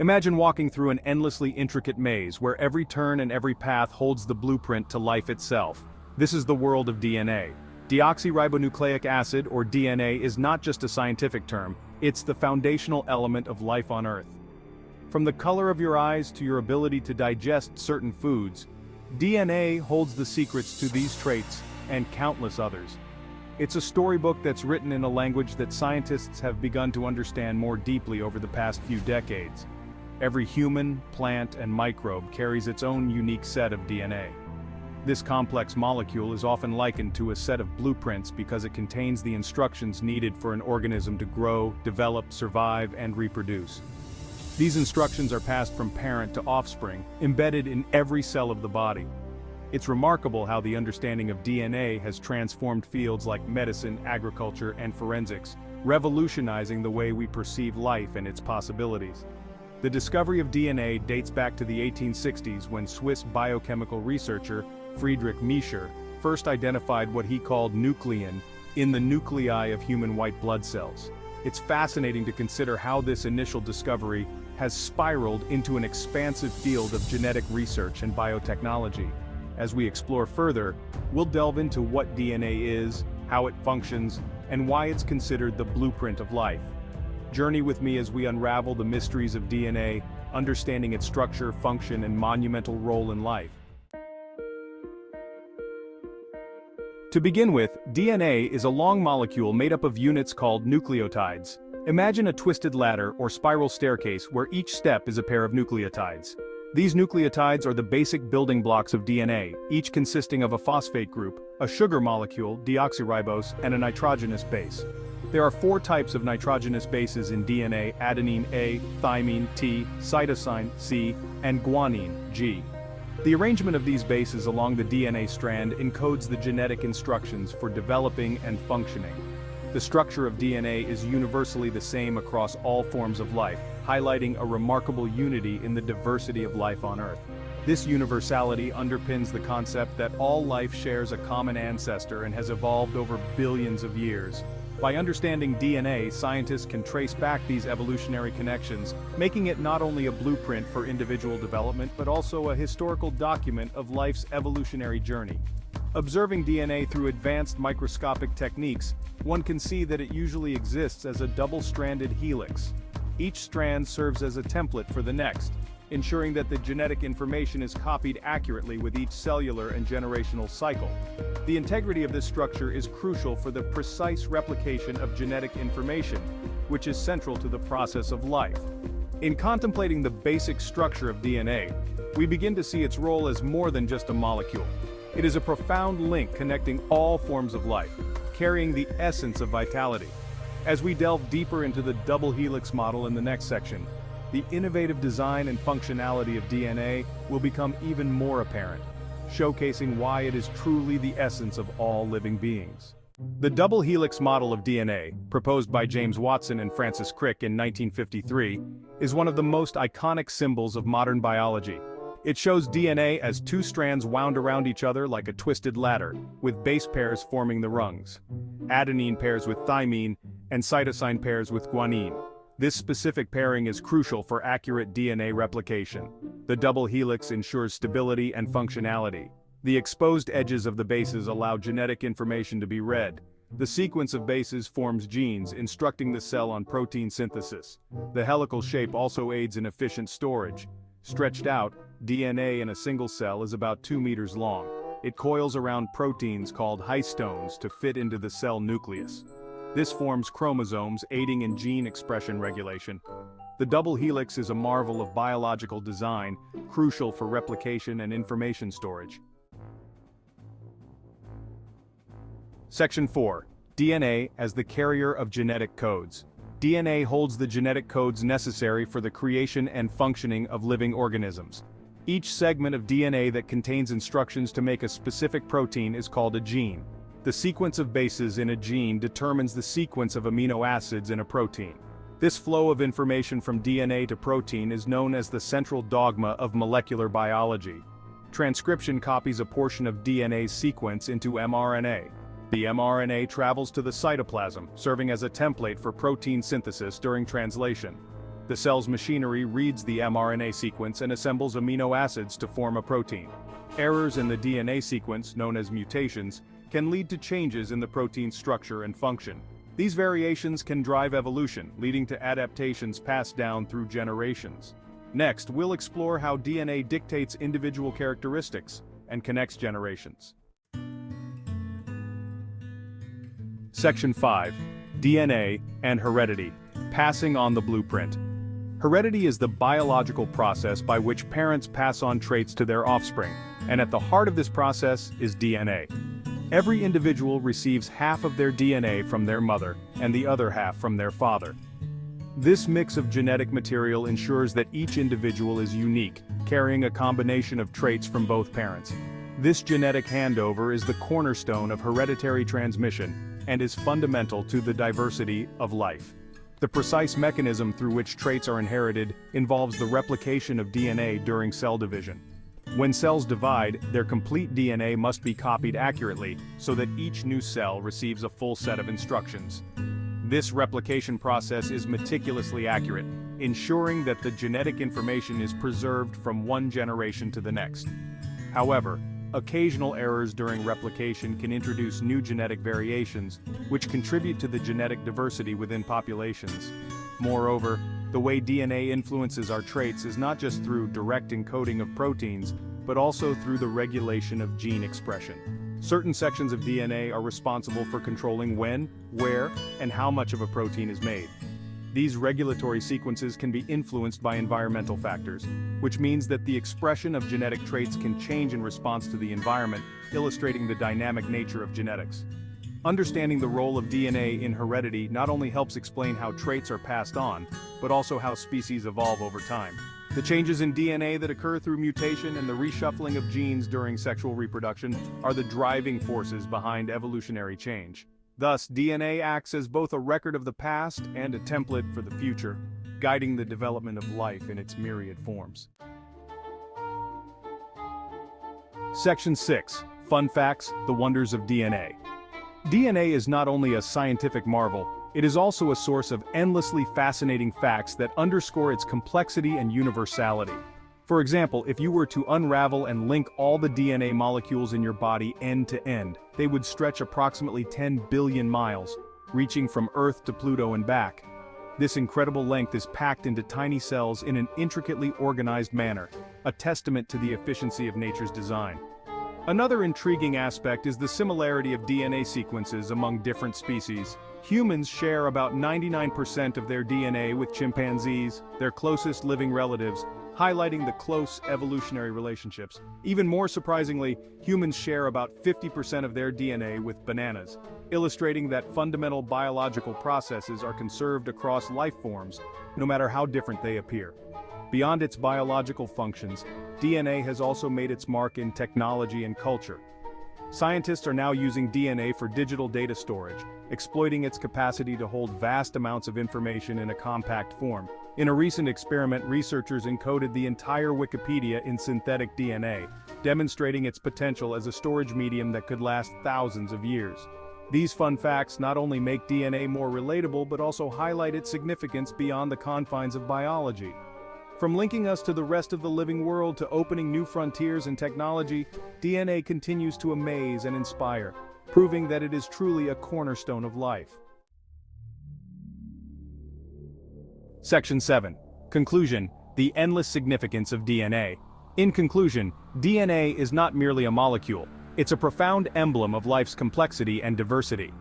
Imagine walking through an endlessly intricate maze where every turn and every path holds the blueprint to life itself. This is the world of DNA. Deoxyribonucleic acid, or DNA, is not just a scientific term, it's the foundational element of life on Earth. From the color of your eyes to your ability to digest certain foods, DNA holds the secrets to these traits and countless others. It's a storybook that's written in a language that scientists have begun to understand more deeply over the past few decades. Every human, plant, and microbe carries its own unique set of DNA. This complex molecule is often likened to a set of blueprints because it contains the instructions needed for an organism to grow, develop, survive, and reproduce. These instructions are passed from parent to offspring, embedded in every cell of the body. It's remarkable how the understanding of DNA has transformed fields like medicine, agriculture, and forensics, revolutionizing the way we perceive life and its possibilities. The discovery of DNA dates back to the 1860s when Swiss biochemical researcher Friedrich Miescher first identified what he called nuclein in the nuclei of human white blood cells. It's fascinating to consider how this initial discovery has spiraled into an expansive field of genetic research and biotechnology. As we explore further, we'll delve into what DNA is, how it functions, and why it's considered the blueprint of life. Journey with me as we unravel the mysteries of DNA, understanding its structure, function, and monumental role in life. To begin with, DNA is a long molecule made up of units called nucleotides. Imagine a twisted ladder or spiral staircase where each step is a pair of nucleotides. These nucleotides are the basic building blocks of DNA, each consisting of a phosphate group, a sugar molecule, deoxyribose, and a nitrogenous base. There are 4 types of nitrogenous bases in DNA: adenine A, thymine T, cytosine C, and guanine G. The arrangement of these bases along the DNA strand encodes the genetic instructions for developing and functioning. The structure of DNA is universally the same across all forms of life, highlighting a remarkable unity in the diversity of life on Earth. This universality underpins the concept that all life shares a common ancestor and has evolved over billions of years. By understanding DNA, scientists can trace back these evolutionary connections, making it not only a blueprint for individual development but also a historical document of life's evolutionary journey. Observing DNA through advanced microscopic techniques, one can see that it usually exists as a double-stranded helix. Each strand serves as a template for the next, ensuring that the genetic information is copied accurately with each cellular and generational cycle. The integrity of this structure is crucial for the precise replication of genetic information, which is central to the process of life. In contemplating the basic structure of DNA, we begin to see its role as more than just a molecule. It is a profound link connecting all forms of life, carrying the essence of vitality. As we delve deeper into the double helix model in the next section, the innovative design and functionality of DNA will become even more apparent, showcasing why it is truly the essence of all living beings. The double helix model of DNA, proposed by James Watson and Francis Crick in 1953, is one of the most iconic symbols of modern biology. It shows DNA as 2 strands wound around each other like a twisted ladder, with base pairs forming the rungs. Adenine pairs with thymine, and cytosine pairs with guanine. This specific pairing is crucial for accurate DNA replication. The double helix ensures stability and functionality. The exposed edges of the bases allow genetic information to be read. The sequence of bases forms genes, instructing the cell on protein synthesis. The helical shape also aids in efficient storage. Stretched out, DNA in a single cell is about 2 meters long. It coils around proteins called histones to fit into the cell nucleus. This forms chromosomes, aiding in gene expression regulation. The double helix is a marvel of biological design, crucial for replication and information storage. Section 4. DNA as the carrier of genetic codes. DNA holds the genetic codes necessary for the creation and functioning of living organisms. Each segment of DNA that contains instructions to make a specific protein is called a gene. The sequence of bases in a gene determines the sequence of amino acids in a protein. This flow of information from DNA to protein is known as the central dogma of molecular biology. Transcription copies a portion of DNA's sequence into mRNA. The mRNA travels to the cytoplasm, serving as a template for protein synthesis during translation. The cell's machinery reads the mRNA sequence and assembles amino acids to form a protein. Errors in the DNA sequence, known as mutations, can lead to changes in the protein's structure and function. These variations can drive evolution, leading to adaptations passed down through generations. Next, we'll explore how DNA dictates individual characteristics and connects generations. Section 5. DNA and heredity. Passing on the blueprint. Heredity is the biological process by which parents pass on traits to their offspring, and at the heart of this process is DNA. Every individual receives half of their DNA from their mother and the other half from their father. This mix of genetic material ensures that each individual is unique, carrying a combination of traits from both parents. This genetic handover is the cornerstone of hereditary transmission and is fundamental to the diversity of life. The precise mechanism through which traits are inherited involves the replication of DNA during cell division. When cells divide, their complete DNA must be copied accurately so that each new cell receives a full set of instructions. This replication process is meticulously accurate, ensuring that the genetic information is preserved from one generation to the next. However, occasional errors during replication can introduce new genetic variations, which contribute to the genetic diversity within populations. Moreover, the way DNA influences our traits is not just through direct encoding of proteins, but also through the regulation of gene expression. Certain sections of DNA are responsible for controlling when, where, and how much of a protein is made. These regulatory sequences can be influenced by environmental factors, which means that the expression of genetic traits can change in response to the environment, illustrating the dynamic nature of genetics. Understanding the role of DNA in heredity not only helps explain how traits are passed on, but also how species evolve over time. The changes in DNA that occur through mutation and the reshuffling of genes during sexual reproduction are the driving forces behind evolutionary change. Thus, DNA acts as both a record of the past and a template for the future, guiding the development of life in its myriad forms. Section 6. Fun Facts: The Wonders of DNA. DNA is not only a scientific marvel, it is also a source of endlessly fascinating facts that underscore its complexity and universality. For example, if you were to unravel and link all the DNA molecules in your body end to end, they would stretch approximately 10 billion miles, reaching from Earth to Pluto and back. This incredible length is packed into tiny cells in an intricately organized manner, a testament to the efficiency of nature's design. Another intriguing aspect is the similarity of DNA sequences among different species. Humans share about 99% of their DNA with chimpanzees, their closest living relatives, highlighting the close evolutionary relationships. Even more surprisingly, humans share about 50% of their DNA with bananas, illustrating that fundamental biological processes are conserved across life forms, no matter how different they appear. Beyond its biological functions, DNA has also made its mark in technology and culture. Scientists are now using DNA for digital data storage, exploiting its capacity to hold vast amounts of information in a compact form. In a recent experiment, researchers encoded the entire Wikipedia in synthetic DNA, demonstrating its potential as a storage medium that could last thousands of years. These fun facts not only make DNA more relatable but also highlight its significance beyond the confines of biology. From linking us to the rest of the living world to opening new frontiers in technology, DNA continues to amaze and inspire, proving that it is truly a cornerstone of life. Section 7. Conclusion: The endless significance of DNA. In conclusion, DNA is not merely a molecule, it's a profound emblem of life's complexity and diversity.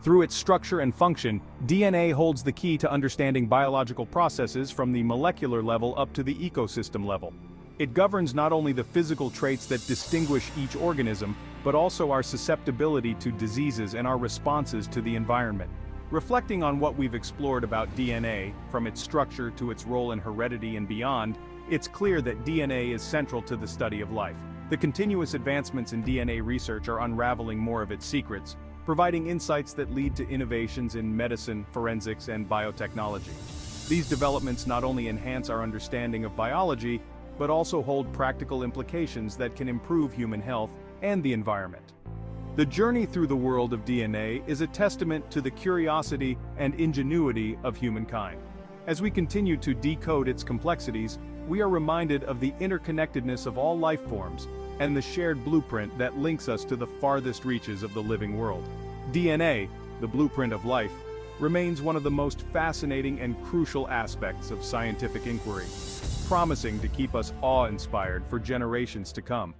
Through its structure and function, DNA holds the key to understanding biological processes from the molecular level up to the ecosystem level. It governs not only the physical traits that distinguish each organism, but also our susceptibility to diseases and our responses to the environment. Reflecting on what we've explored about DNA, from its structure to its role in heredity and beyond, it's clear that DNA is central to the study of life. The continuous advancements in DNA research are unraveling more of its secrets, providing insights that lead to innovations in medicine, forensics, and biotechnology. These developments not only enhance our understanding of biology, but also hold practical implications that can improve human health and the environment. The journey through the world of DNA is a testament to the curiosity and ingenuity of humankind. As we continue to decode its complexities, we are reminded of the interconnectedness of all life forms and the shared blueprint that links us to the farthest reaches of the living world. DNA, the blueprint of life, remains one of the most fascinating and crucial aspects of scientific inquiry, promising to keep us awe-inspired for generations to come.